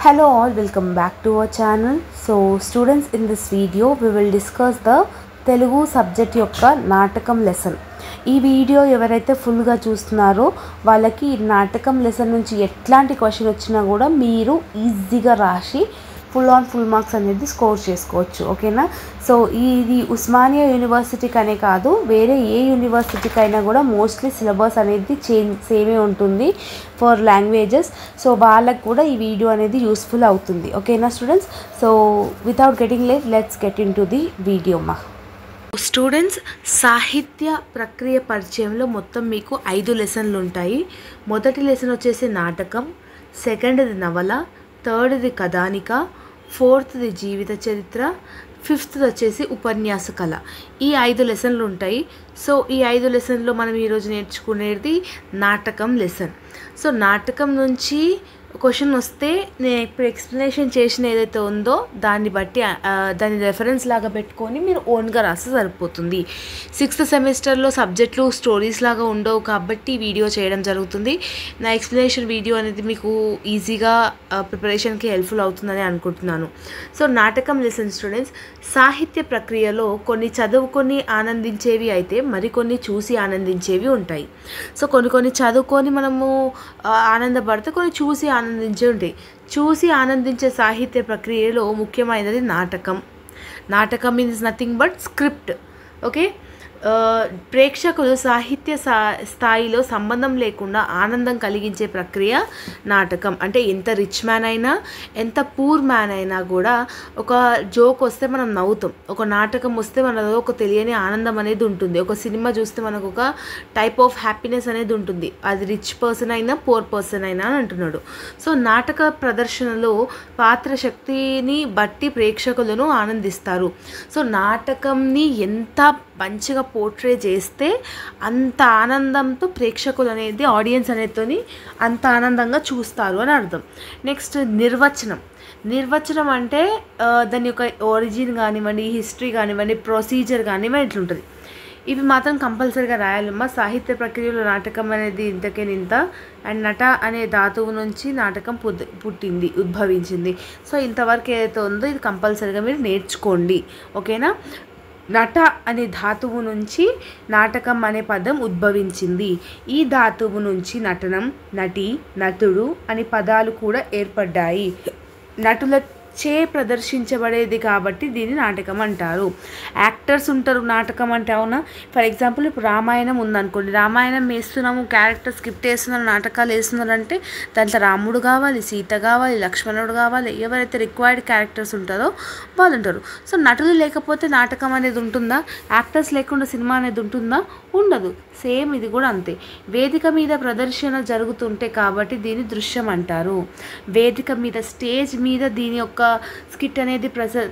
Hello all, welcome back to our channel. So students, in this video we will discuss the Telugu subject యొక్క నాటకం lesson. ఈ video ఎవరైతే ఫుల్గా చూస్తున్నారో వాళ్ళకి ఈ నాటకం లెసన్ నుంచి ఎట్లాంటి క్వశ్చన్ వచ్చినా కూడా మీరు ఈజీగా రాసి ఫుల్ మార్క్స్ అనేది స్కోర్ చేసుకోవచ్చు. ఓకేనా? సో ఇది ఉస్మానియా యూనివర్సిటీకి అనే కాదు, వేరే ఏ యూనివర్సిటీకి అయినా కూడా మోస్ట్లీ సిలబస్ అనేది సేమే ఉంటుంది ఫర్ లాంగ్వేజెస్. సో వాళ్ళకు కూడా ఈ వీడియో అనేది యూస్ఫుల్ అవుతుంది. ఓకేనా students? So without getting late, let's get in to the video. Students, సాహిత్య ప్రక్రియ పరిచయంలో మొత్తం మీకు 5 లెసన్లు ఉంటాయి. మొదటి లెసన్ వచ్చేసి నాటకం, సెకండ్ది నవల, థర్డ్ది కథానిక, ఫోర్త్ది జీవిత చరిత్ర, ఫిఫ్త్ది వచ్చేసి ఉపన్యాస కళ. ఈ 5 లెసన్లు ఉంటాయి. సో ఈ 5 లెసన్లో మనం ఈరోజు నేర్చుకునేది నాటకం లెసన్. సో నాటకం నుంచి క్వశ్చన్ వస్తే నేను ఇప్పుడు ఎక్స్ప్లెనేషన్ చేసిన ఏదైతే ఉందో దాన్ని బట్టి దాన్ని రెఫరెన్స్ లాగా పెట్టుకొని మీరు ఓన్గా రాస్తే సరిపోతుంది. 6th సెమిస్టర్లో సబ్జెక్టులు స్టోరీస్ లాగా ఉండవు కాబట్టి వీడియో చేయడం జరుగుతుంది. నా ఎక్స్ప్లెనేషన్ వీడియో అనేది మీకు ఈజీగా ప్రిపరేషన్కి హెల్ప్ఫుల్ అవుతుందని అనుకుంటున్నాను. సో నాటకం లెసన్ స్టూడెంట్స్, సాహిత్య ప్రక్రియలో కొన్ని చదువుకొని ఆనందించేవి అయితే మరికొన్ని చూసి ఆనందించేవి ఉంటాయి. సో కొన్ని చదువుకొని మనము ఆనందపడితే కొన్ని చూసి ఆనందించే ఉంటాయి. చూసి ఆనందించే సాహిత్య ప్రక్రియలో ముఖ్యమైనది నాటకం. నాటకం means nothing but script. Okay, ప్రేక్షకులు సాహిత్య స్థాయిలో సంబంధం లేకుండా ఆనందం కలిగించే ప్రక్రియ నాటకం. అంటే ఎంత రిచ్ మ్యాన్ అయినా, ఎంత పూర్ మ్యాన్ అయినా కూడా ఒక జోక్ వస్తే మనం నవ్వుతాం, ఒక నాటకం వస్తే మనలో ఒక తెలియని ఆనందం అనేది ఉంటుంది. ఒక సినిమా చూస్తే మనకు ఒక టైప్ ఆఫ్ హ్యాపీనెస్ అనేది ఉంటుంది. అది రిచ్ పర్సన్ అయినా పూర్ పర్సన్ అయినా అని అంటున్నాడు. సో నాటక ప్రదర్శనలో పాత్ర శక్తిని బట్టి ప్రేక్షకులను ఆనందిస్తారు. సో నాటకంని ఎంత మంచిగా పోర్ట్రే చేస్తే అంత ఆనందంతో ప్రేక్షకులు అనేది, ఆడియన్స్ అనేది అంత ఆనందంగా చూస్తారు అని అర్థం. నెక్స్ట్ నిర్వచనం అంటే దాని యొక్క ఒరిజిన్ కానివ్వండి, హిస్టరీ కానివ్వండి, ప్రొసీజర్ కానివ్వండి, ఇట్లుంటుంది. ఇవి మాత్రం కంపల్సరీగా రాయాలమ్మా. సాహిత్య ప్రక్రియలో నాటకం అనేది ఇంత అండ్ నట అనే ధాతువు నుంచి నాటకం ఉద్భవించింది. సో ఇంతవరకు ఏదైతే ఉందో ఇది కంపల్సరీగా మీరు నేర్చుకోండి. ఓకేనా? నట అనే ధాతువు నుంచి నాటకం అనే పదం ఉద్భవించింది. ఈ ధాతువు నుంచి నటనం, నటి, నటుడు అని పదాలు కూడా ఏర్పడ్డాయి. నటులచే ప్రదర్శించబడేది కాబట్టి దీన్ని నాటకం అంటారు. యాక్టర్స్ ఉంటారు నాటకం అంటే. అవునా? ఫర్ ఎగ్జాంపుల్ ఇప్పుడు రామాయణం ఉందనుకోండి, రామాయణం వేస్తున్నాము, క్యారెక్టర్ స్క్రిప్ట్ వేస్తున్నారు, నాటకాలు వేస్తున్నారంటే దాంట్లో రాముడు కావాలి, సీత కావాలి, లక్ష్మణుడు కావాలి, ఎవరైతే రిక్వైర్డ్ క్యారెక్టర్స్ ఉంటారో వాళ్ళు ఉంటారు. సో నటులు లేకపోతే నాటకం అనేది ఉంటుందా? యాక్టర్స్ లేకుండా సినిమా అనేది ఉంటుందా? ఉండదు. సేమ్ ఇది కూడా అంతే. వేదిక మీద ప్రదర్శన జరుగుతుంటే కాబట్టి దీన్ని దృశ్యం అంటారు. వేదిక మీద, స్టేజ్ మీద దీని యొక్క స్కిట్ అనేది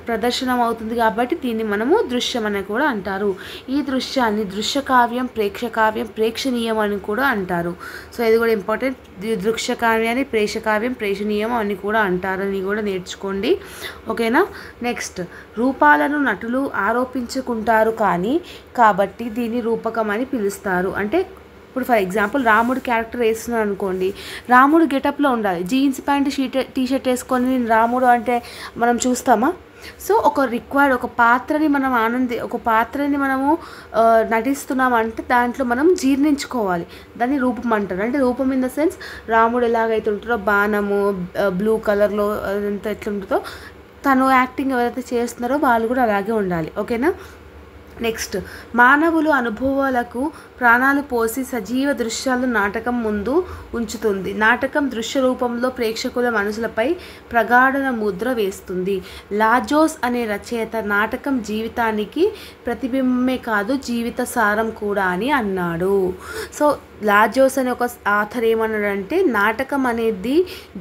ప్రదర్శనం అవుతుంది కాబట్టి దీన్ని మనము దృశ్యం అని కూడా అంటారు. ఈ దృశ్యాన్ని దృశ్యకావ్యం, ప్రేక్షకావ్యం, ప్రేక్షణీయం అని కూడా అంటారు. సో ఇది కూడా ఇంపార్టెంట్. దృశ్యకావ్యాన్ని ప్రేక్షకావ్యం, ప్రేక్షణీయం అని కూడా అంటారని కూడా నేర్చుకోండి. ఓకేనా? నెక్స్ట్, రూపాలను నటులు ఆరోపించుకుంటారు కాబట్టి దీన్ని రూపకం అని పిలుస్తారు. అంటే ఇప్పుడు ఫర్ ఎగ్జాంపుల్ రాముడు క్యారెక్టర్ వేస్తున్నాడు అనుకోండి, రాముడు గెటప్లో ఉండాలి. జీన్స్ ప్యాంట్ టీషర్ట్ వేసుకొని నేను రాముడు అంటే మనం చూస్తామా? సో ఒక పాత్రని మనము నటిస్తున్నామంటే దాంట్లో మనం జీర్ణించుకోవాలి. దాన్ని రూపం అంటారు. అంటే రూపం ఇన్ ద సెన్స్ రాముడు ఎలాగైతే ఉంటారో, బాణము బ్లూ కలర్లో అంతా ఎట్లుంటుందో తను యాక్టింగ్ ఎవరైతే చేస్తున్నారో వాళ్ళు కూడా అలాగే ఉండాలి. ఓకేనా? నెక్స్ట్, మానవులు అనుభవాలకు ప్రాణాలు పోసి సజీవ దృశ్యాలను నాటకం ముందు ఉంచుతుంది. నాటకం దృశ్య రూపంలో ప్రేక్షకుల మనసులపై ప్రగాఢన ముద్ర వేస్తుంది. లాజోస్ అనే రచయిత నాటకం జీవితానికి ప్రతిబింబమే కాదు, జీవిత సారం కూడా అని అన్నాడు. సో లాజోస్ అనే ఒక ఆథర్ ఏమన్నాడంటే నాటకం అనేది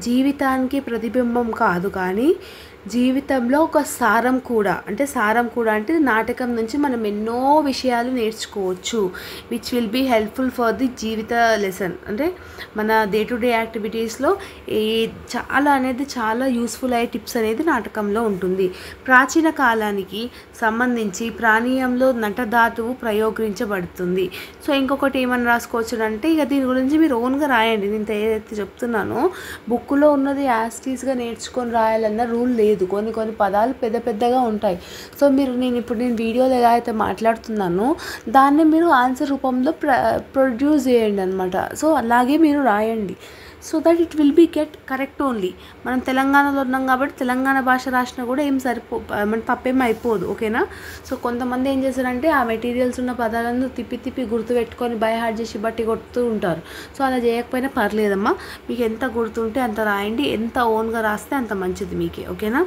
జీవితానికి ప్రతిబింబం కాదు కానీ జీవితంలో ఒక సారం కూడా. అంటే నాటకం నుంచి మనం ఎన్నో విషయాలు నేర్చుకోవచ్చు, which will be helpful for the జీవిత లెసన్. అంటే మన డే టు డే యాక్టివిటీస్లో చాలా యూస్ఫుల్ అయ్యే టిప్స్ అనేది నాటకంలో ఉంటుంది. ప్రాచీన కాలానికి సంబంధించి ప్రాణీయంలో నటధాతువు ప్రయోగించబడుతుంది. సో ఇంకొకటి ఏమని రాసుకోవచ్చు చేస్తారంటే ఇక దీని గురించి మీరు ఓన్గా రాయండి. నేను ఏదైతే చెప్తున్నానో బుక్లో ఉన్నది యాస్టీస్గా నేర్చుకొని రాయాలన్న రూల్ లేదు. కొన్ని పదాలు పెద్దగా ఉంటాయి. సో నేను వీడియోలో ఎలా అయితే మాట్లాడుతున్నానో దాన్ని మీరు ఆన్సర్ రూపంలో ప్రొడ్యూస్ చేయండి అనమాట. సో అలాగే మీరు రాయండి. So that it will be get correct only. మనం తెలంగాణలో ఉన్నాం కాబట్టి తెలంగాణ భాష రాసినా కూడా ఏం మన తప్పేం అయిపోదు. ఓకేనా? సో కొంతమంది ఏం చేస్తారంటే ఆ మెటీరియల్స్ ఉన్న పదాలను తిప్పి గుర్తుపెట్టుకొని బై హార్ట్ చేసి బట్టి కొడుతూ ఉంటారు. సో అలా చేయకపోయినా పర్లేదమ్మా. మీకు ఎంత గుర్తుంటే అంత రాయండి. ఎంత ఓన్గా రాస్తే అంత మంచిది మీకే. ఓకేనా?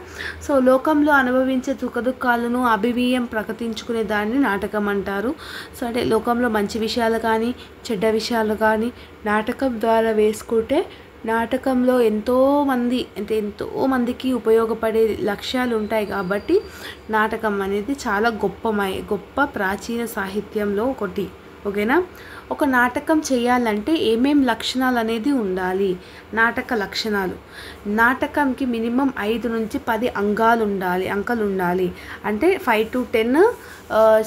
సో లోకంలో అనుభవించే సుఖదుఖాలను అభివీయం ప్రకటించుకునే దాన్ని నాటకం అంటారు. సో అంటే లోకంలో మంచి విషయాలు కానీ చెడ్డ విషయాలు కానీ నాటకం ద్వారా వేసుకుంటే నాటకంలో ఎంతోమందికి ఉపయోగపడే లక్ష్యాలు ఉంటాయి. కాబట్టి నాటకం అనేది చాలా గొప్ప ప్రాచీన సాహిత్యంలో ఒకటి. ఓకేనా? ఒక నాటకం చేయాలంటే ఏమేం లక్షణాలు అనేది ఉండాలి? నాటక లక్షణాలు. నాటకంకి మినిమం 5 నుంచి 10 అంకాలు ఉండాలి. అంటే 5 to 10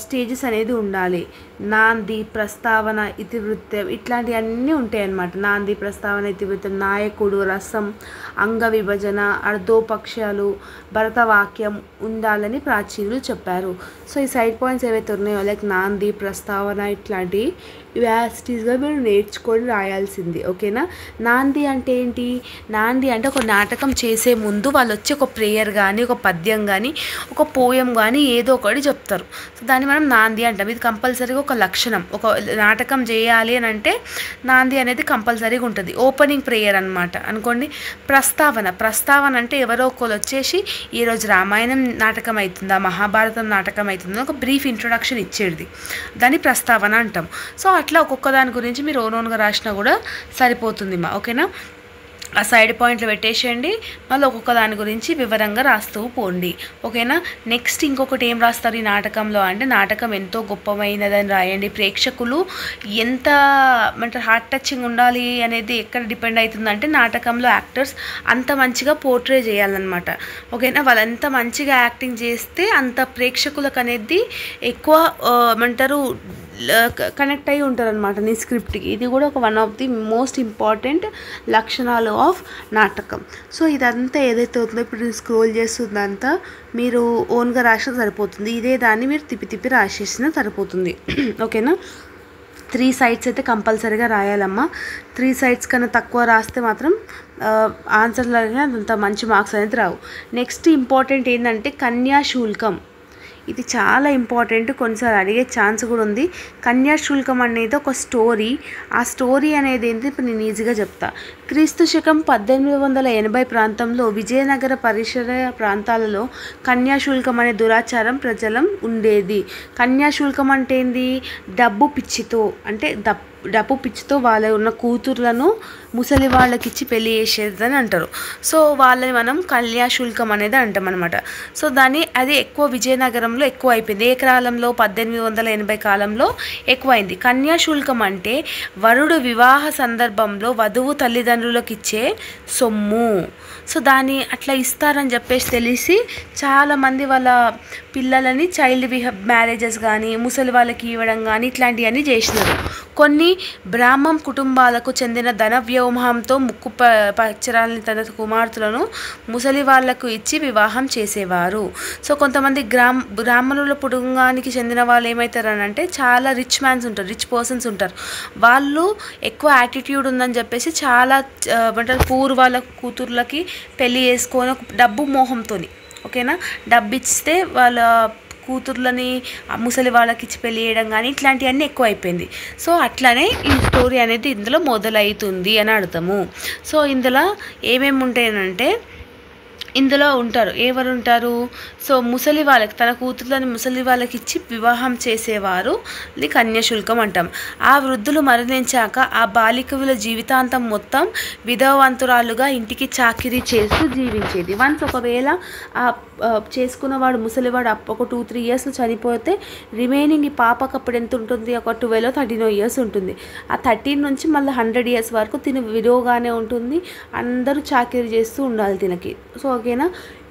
స్టేజెస్ అనేది ఉండాలి. నాంది, ప్రస్తావన, ఇతివృత్తం ఇట్లాంటివన్నీ ఉంటాయి అన్నమాట. నాంది, ప్రస్తావన, ఇతివృత్తం, నాయకుడు, రసం, అంగ విభజన, అర్ధోపక్షాలు, భరతవాక్యం ఉండాలని ప్రాచీనులు చెప్పారు. సో ఈ సైడ్ పాయింట్స్ ఏవైతే ఉన్నాయో లైక్ నాంది, ప్రస్తావన ఇట్లాంటి వ్యాస్టీస్గా మీరు నేర్చుకొని రాయాల్సింది. ఓకేనా? నాంది అంటే ఏంటి? నాంది అంటే ఒక నాటకం చేసే ముందు వాళ్ళు వచ్చి ఒక ప్రేయర్ కానీ ఒక పద్యం కానీ ఒక పోయం కానీ ఏదో ఒకటి చెప్తారు. సో దాన్ని మనం నాంది అంటాం. ఇది కంపల్సరీగా ఒక లక్షణం. ఒక నాటకం చేయాలి అని అంటే నాంది అనేది కంపల్సరీగా ఉంటుంది. ఓపెనింగ్ ప్రేయర్ అనమాట అనుకోండి. ప్రస్తావన అంటే ఎవరో ఒకరు వచ్చేసి ఈరోజు రామాయణం నాటకం అవుతుందా, మహాభారతం నాటకం అవుతుందా ఒక బ్రీఫ్ ఇంట్రొడక్షన్ ఇచ్చేది. దాన్ని ప్రస్తావన అంటాం. సో అట్లా ఒక్కొక్క దాని గురించి మీరు ఓన్గా రాసినా కూడా సరిపోతుంది మా. ఓకేనా? ఆ సైడ్ పాయింట్లు పెట్టేసేయండి. మళ్ళీ ఒక్కొక్క దాని గురించి వివరంగా రాస్తూ పోండి. ఓకేనా? నెక్స్ట్ ఇంకొకటి ఏం రాస్తారు ఈ నాటకంలో అంటే నాటకం ఎంతో గొప్పమైనదని రాయండి. ప్రేక్షకులు ఎంత హార్ట్ టచింగ్ ఉండాలి అనేది ఎక్కడ డిపెండ్ అవుతుందంటే నాటకంలో యాక్టర్స్ అంత మంచిగా పోర్ట్రే చేయాలన్నమాట. ఓకేనా? వాళ్ళు ఎంత మంచిగా యాక్టింగ్ చేస్తే అంత ప్రేక్షకులకు అనేది ఎక్కువ కనెక్ట్ అయ్యి ఉంటారు అనమాట నీ స్క్రిప్ట్కి. ఇది కూడా ఒక one of the most important లక్షణాలు ఆఫ్ నాటకం. సో ఇదంతా ఏదైతే అవుతుందో ఇప్పుడు నేను స్క్రోల్ చేస్తుందంతా మీరు ఓన్గా రాసినా సరిపోతుంది. ఇదే దాన్ని మీరు తిప్పి రాసేసినా సరిపోతుంది. ఓకేనా? 3 sides అయితే కంపల్సరీగా రాయాలమ్మా. 3 sides కన్నా తక్కువ రాస్తే మాత్రం ఆన్సర్లు అంత మంచి మార్క్స్ అనేది రావు. నెక్స్ట్ ఇంపార్టెంట్ ఏంటంటే కన్యాశుల్కం. ఇది చాలా ఇంపార్టెంట్. కొన్నిసార్లు అడిగే ఛాన్స్ కూడా ఉంది. కన్యాశుల్కం అనేది ఒక స్టోరీ. ఆ స్టోరీ అనేది ఏంటి ఇప్పుడు నేను ఈజీగా చెప్తా. క్రీస్తు శకం 1880 ప్రాంతంలో విజయనగర పరిసర ప్రాంతాలలో కన్యాశుల్కం అనే దురాచారం ప్రజలం ఉండేది. కన్యాశుల్కం అంటే ఏంది? డబ్బు పిచ్చితో వాళ్ళ ఉన్న కూతుర్లను ముసలి వాళ్ళకి ఇచ్చి పెళ్లి చేసేదని అంటారు. సో వాళ్ళని మనం కన్యాశుల్కం అనేది అంటాం అనమాట. సో అది ఎక్కువ విజయనగరంలో ఎక్కువ అయిపోయింది. ఏ కాలంలో? 1880 కాలంలో ఎక్కువైంది. కన్యాశుల్కం అంటే వరుడు వివాహ సందర్భంలో వధువు తల్లిదండ్రులకు ఇచ్చే సొమ్ము. సో దాన్ని అట్లా ఇస్తారని చెప్పేసి తెలిసి చాలామంది వాళ్ళ పిల్లలని చైల్డ్ మ్యారేజెస్ కానీ ముసలి వాళ్ళకి ఇవ్వడం కానీ ఇట్లాంటివన్నీ చేసినారు. కొన్ని బ్రాహ్మణ కుటుంబాలకు చెందిన ధన వ్యోమహంతో ముక్కు పచ్చరాలని తన కుమార్తెలను ముసలి వాళ్లకు ఇచ్చి వివాహం చేసేవారు. సో కొంతమంది బ్రాహ్మణుల కుటుంబానికి చెందిన వాళ్ళు ఏమవుతారనంటే చాలా రిచ్ పర్సన్స్ ఉంటారు. వాళ్ళు ఎక్కువ యాటిట్యూడ్ ఉందని చెప్పేసి చాలా పూర్ వాళ్ళ కూతుర్లకి పెళ్లి చేసుకొని డబ్బు మోహంతో. ఓకేనా? డబ్బు ఇస్తే వాళ్ళ కూతుర్లని ముసలి వాళ్ళకి ఇచ్చి పెళ్లి చేయడం కానీ ఇట్లాంటివన్నీ ఎక్కువ అయిపోయింది. సో అట్లానే ఈ స్టోరీ అనేది ఇందులో మొదలవుతుంది అని అర్థము. సో ఇందులో ఏమేమి ఉంటాయనంటే ఇందులో ఎవరు ఉంటారు? సో ముసలి వాళ్ళకి తన కూతుర్లని ముసలి వాళ్ళకి ఇచ్చి వివాహం చేసేవారు ఇది కన్యాశుల్కం అంటాం. ఆ వృద్ధులు మరణించాక ఆ బాలికల జీవితాంతం మొత్తం విధవంతురాలుగా ఇంటికి చాకిరీ చేస్తూ జీవించేది. వన్స్ ఒకవేళ చేసుకున్నవాడు ముసలివాడు ఒక 2-3 years చనిపోతే రిమైనింగ్ ఈ పాపకు అప్పుడు ఎంత ఉంటుంది? ఒక 12-13 years ఉంటుంది. ఆ 13 నుంచి మళ్ళీ 100 years వరకు తిని విడోగానే ఉంటుంది. అందరూ చాకిరీ చేస్తూ ఉండాలి తినకి. సో ఓకేనా?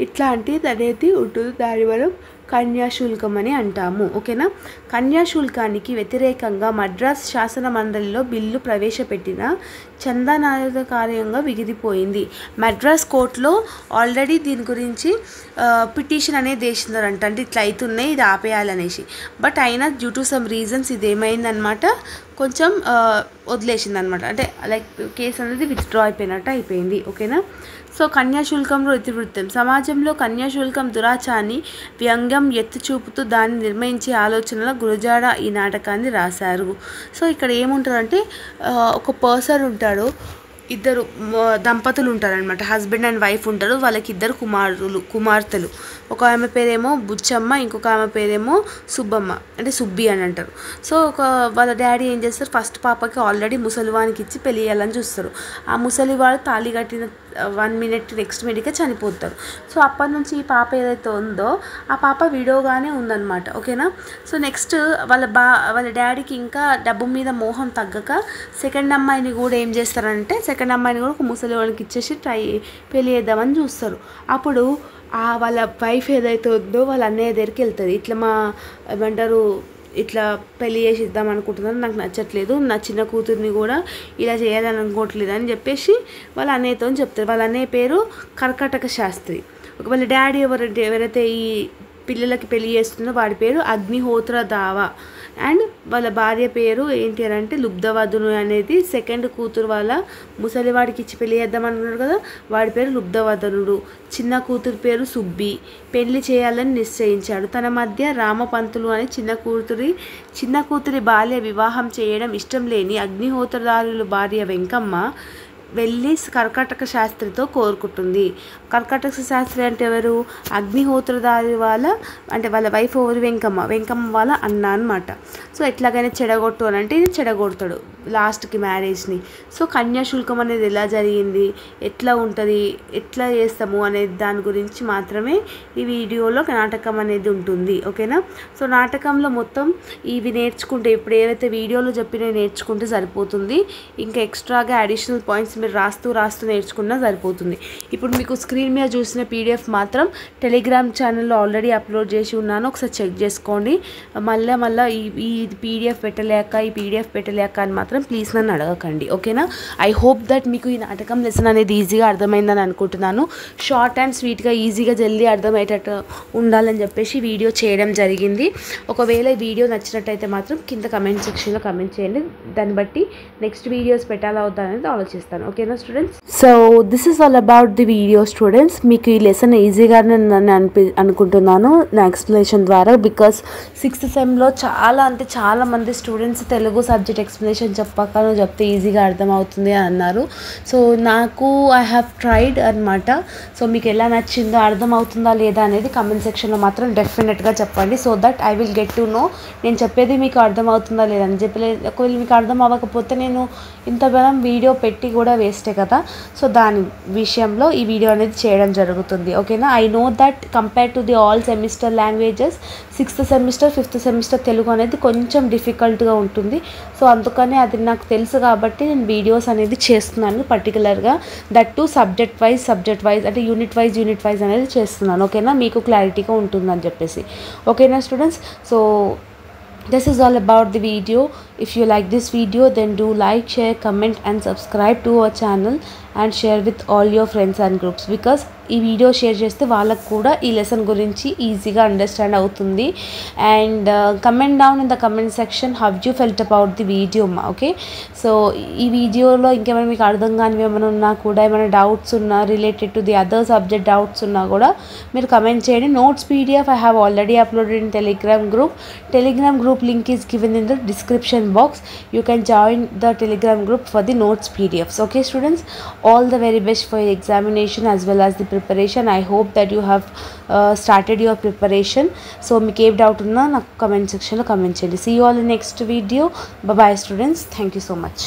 ఇట్లాంటిది అనేది ఉంటుంది. దాన్ని మనం కన్యాశుల్కం అని అంటాము. ఓకేనా. కన్యాశుల్కానికి వ్యతిరేకంగా మద్రాస్ శాసన మండలిలో బిల్లు ప్రవేశపెట్టిన చందానాద కార్యంగా విగిరిపోయింది. మద్రాస్ కోర్టులో ఆల్రెడీ దీని గురించి పిటిషన్ అనేది వేసినారంట, అంటే ఇట్లా అవుతున్నాయి ఇది ఆపేయాలనేసి. బట్ అయినా డ్యూ టు సమ్ రీజన్స్ ఇది ఏమైందనమాట, కొంచెం వదిలేసింది అనమాట. అంటే లైక్ కేసు అనేది విత్డ్రా అయిపోయింది. ఓకేనా. సో కన్యాశుల్కంలో ఇతివృత్తం. సమాజంలో కన్యాశుల్కం దురాచారాన్ని వ్యంగ్యం ఎత్తి చూపుతూ దాన్ని నిర్మించే ఆలోచనలో గురజాడ ఈ నాటకాన్ని రాశారు. సో ఇక్కడ ఏముంటుందంటే ఒక పర్సన్ ఉంటాడు, ఇద్దరు దంపతులు ఉంటారనమాట, హస్బెండ్ అండ్ వైఫ్ ఉంటారు. వాళ్ళకి ఇద్దరు కుమార్తెలు. ఒక ఆమె పేరేమో బుచ్చమ్మ, ఇంకొక ఆమె పేరేమో సుబ్బమ్మ, అంటే సుబ్బి అని అంటారు. సో వాళ్ళ డాడీ ఏం చేస్తారు, ఫస్ట్ పాపకి ఆల్రెడీ ముసలివానికి ఇచ్చి పెళ్ళి చేయాలని చూస్తారు. ఆ ముసలివాడు తాళి కట్టిన 1 minute నెక్స్ట్ మినిట్గా చనిపోతారు. సో అప్పటి నుంచి ఈ పాప ఏదైతే ఉందో ఆ పాప విడోగానే ఉందన్నమాట. ఓకేనా. సో నెక్స్ట్ వాళ్ళ డాడీకి ఇంకా డబ్బు మీద మోహం తగ్గక సెకండ్ అమ్మాయిని కూడా ఏం చేస్తారంటే, సెకండ్ అమ్మాయిని కూడా ఒక ముసలి వాళ్ళకి ఇచ్చేసి పెళ్ళి చేద్దామని చూస్తారు. అప్పుడు వాళ్ళ వైఫ్ ఏదైతే ఉందో వాళ్ళ అన్నయ్య దగ్గరికి వెళ్తుంది. ఇట్లా ఏమంటారు, ఇట్లా పెళ్ళి చేసి ఇద్దాం అనుకుంటున్నాను, నాకు నచ్చట్లేదు, నా చిన్న కూతుర్ని కూడా ఇలా చేయాలని అనుకోవట్లేదు అని చెప్పేసి వాళ్ళ అన్నయ్యతో చెప్తారు. వాళ్ళ అన్నయ్య పేరు కర్కటక శాస్త్రి. వాళ్ళ డాడీ ఎవరైతే ఈ పిల్లలకి పెళ్లి చేస్తుందో వాడి పేరు అగ్నిహోత్ర దావ. అండ్ వాళ్ళ భార్య పేరు ఏంటి అని అంటే లుబ్ధవధును అనేది. సెకండ్ కూతురు వాళ్ళ ముసలివాడికి ఇచ్చి పెళ్లి చేద్దామన్నాడు కదా, వాడి పేరు లుబ్ధవధనుడు. చిన్న కూతురు పేరు సుబ్బి. పెళ్లి చేయాలని నిశ్చయించాడు. తన మధ్య రామపంతులు అని చిన్న కూతురి బాల్య వివాహం చేయడం ఇష్టం లేని అగ్నిహోత్రదారుల భార్య వెంకమ్మ వెళ్ళి కర్కటక శాస్త్రితో కోరుకుంటుంది. కర్కటక శాస్త్రి అంటే ఎవరు, అగ్నిహోత్రదారి అంటే వాళ్ళ వైఫ్ ఎవరు, వెంకమ్మ వాళ్ళ అన్న అనమాట. సో ఎట్లాగైనా చెడగొట్టు అని అంటే ఇది చెడగొడతాడు లాస్ట్కి మ్యారేజ్ని. సో కన్యాశుల్కం అనేది ఎలా జరిగింది, ఎట్లా ఉంటుంది, ఎట్లా చేస్తాము అనేది దాని గురించి మాత్రమే ఈ వీడియోలో నాటకం అనేది ఉంటుంది. ఓకేనా. సో నాటకంలో మొత్తం ఇవి నేర్చుకుంటే, ఇప్పుడు ఏవైతే వీడియోలో చెప్పినవి నేర్చుకుంటే సరిపోతుంది. ఇంకా ఎక్స్ట్రాగా అడిషనల్ పాయింట్స్ మీరు రాస్తూ నేర్చుకున్నా సరిపోతుంది. ఇప్పుడు మీకు స్క్రీన్ మీద చూసిన పీడిఎఫ్ మాత్రం టెలిగ్రామ్ ఛానల్లో ఆల్రెడీ అప్లోడ్ చేసి ఉన్నాను, ఒకసారి చెక్ చేసుకోండి. మళ్ళీ ఈ పీడిఎఫ్ పెట్టలేక అని మాత్రం ప్లీజ్ నన్ను అడగకండి. ఓకేనా. ఐ హోప్ దట్ మీకు ఈ నాటకం లెసన్ అనేది ఈజీగా అర్థమైందని అనుకుంటున్నాను. షార్ట్ అండ్ స్వీట్గా ఈజీగా జల్దీ అర్థమయ్యేటట్టు ఉండాలని చెప్పేసి వీడియో చేయడం జరిగింది. ఒకవేళ ఈ వీడియో నచ్చినట్టయితే మాత్రం కింద కమెంట్ సెక్షన్లో కమెంట్ చేయండి. దాన్ని బట్టి నెక్స్ట్ వీడియోస్ పెట్టాలా అవుతా అనేది ఆలోచిస్తాను. ఓకేనా students. So this is all about the video students. మీకు ఈ లెసన్ ఈజీగానే అనుకుంటున్నాను నా ఎక్స్ప్లెనేషన్ ద్వారా. బికాస్ 6th సెమ్లో చాలా మంది స్టూడెంట్స్ తెలుగు సబ్జెక్ట్ ఎక్స్ప్లెనేషన్ చెప్పాక నువ్వు చెప్తే ఈజీగా అర్థమవుతుంది అని అన్నారు. సో నాకు ఐ హ్యావ్ ట్రైడ్ అనమాట. సో మీకు ఎలా నచ్చిందో, అర్థమవుతుందా లేదా అనేది కమెంట్ సెక్షన్లో మాత్రం డెఫినెట్గా చెప్పండి. So that I will get to know నేను చెప్పేది మీకు అర్థమవుతుందా లేదా అని చెప్పలేదు. ఒకవేళ మీకు అర్థం అవ్వకపోతే నేను ఇంత బలం వీడియో పెట్టి కూడా వేస్టే కదా. సో దాని విషయంలో ఈ వీడియో అనేది చేయడం జరుగుతుంది. ఓకేనా. I know that compare to the all semester languages 6th semester 5th semester Telugu అనేది కొంచెం డిఫికల్ట్గా ఉంటుంది. సో అందుకని అది నాకు తెలుసు కాబట్టి నేను వీడియోస్ అనేది చేస్తున్నాను పర్టికులర్గా. దట్ టు సబ్జెక్ట్ వైజ్ అంటే యూనిట్ వైజ్ అనేది చేస్తున్నాను. ఓకేనా. మీకు క్లారిటీగా ఉంటుందని చెప్పేసి. ఓకేనా students. So this is all about the video. If you like this video, then do like, share, comment and subscribe to our channel and share with all your friends and groups, because ఈ video share చేస్తే వాళ్ళకు కూడా ఈ lesson గురించి ఈజీగా understand అవుతుంది. And comment down in the comment section how you felt about the video. Okay. So ఈ వీడియోలో ఇంకేమైనా మీకు అర్థం కానివి ఏమైనా ఉన్నా కూడా, ఏమైనా డౌట్స్ ఉన్నా related to the other subject doubts ఉన్నా కూడా మీరు కమెంట్ చేయండి. Notes PDF I have already uploaded in Telegram group link is given in the description box. You can join the Telegram group for the notes PDFs. Okay students, all the very best for your examination as well as the preparation. I hope that you have started your preparation. So మీకు ఏ doubt ఉన్నా నాకు comment సెక్షన్లో comment చేయండి. See you all in next video. Bye bye students. Thank you so much.